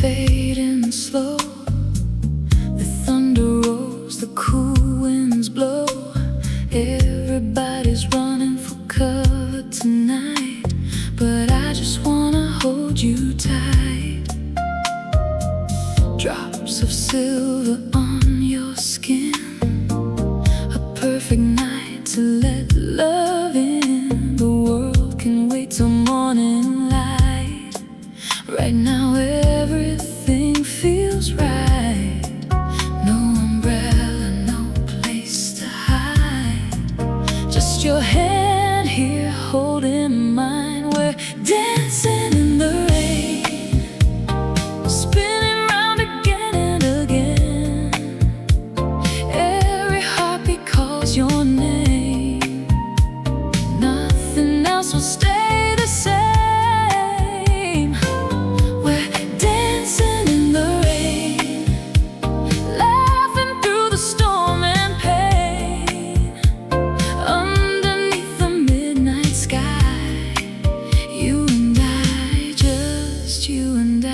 fading slow. The thunder rolls, the cool winds blow. Everybody's running for cover tonight, but I just wanna hold you tight. Drops of silver on your skin, a perfect night to let love in. The world can wait till morning light. Right now everything feels right. No umbrella, no place to hide. Just your hand here holding mine. We're dancing in the rain, spinning round again and again. Every heartbeat calls your name. Nothing else will stay the same. We're dancing in the rain, laughing through the storm and pain. Underneath the midnight sky, you and I, just you and I.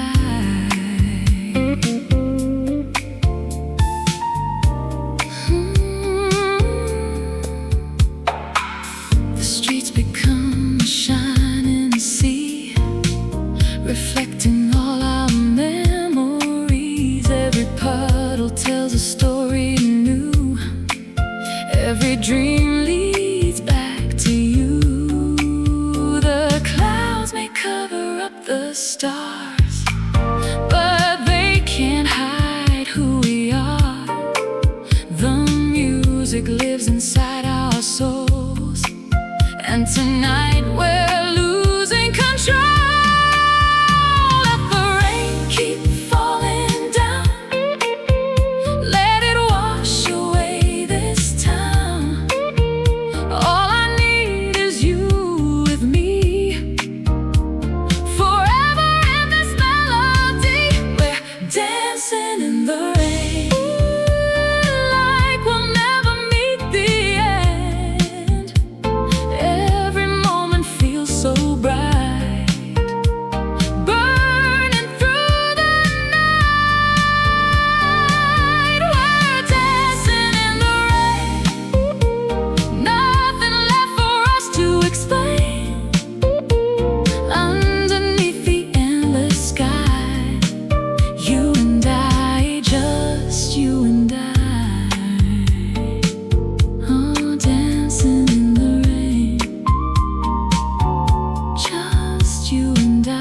The streets become a shining sea, reflecting all our memories. Every puddle tells a story new. Every dream leads back to you. The clouds may cover up the stars, but they can't hide who we are. The music lives inside our souls, and tonight we're losing control. Let the rain keep falling down, let it wash away this town. All I need is you with me, forever in this melody. We're dancing in the rain, like we'll never meet the end. Every moment feels so bright, burning through the night. We're dancing in the rain, nothing left for us to explain. Underneath the endless sky, you and I, just you and I. Oh, dancing in the rain, just you and I.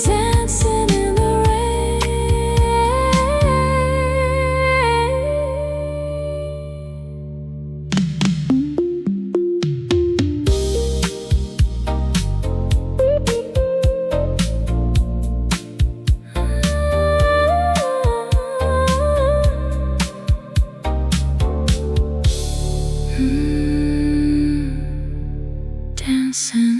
Dancing in the rain. Dancing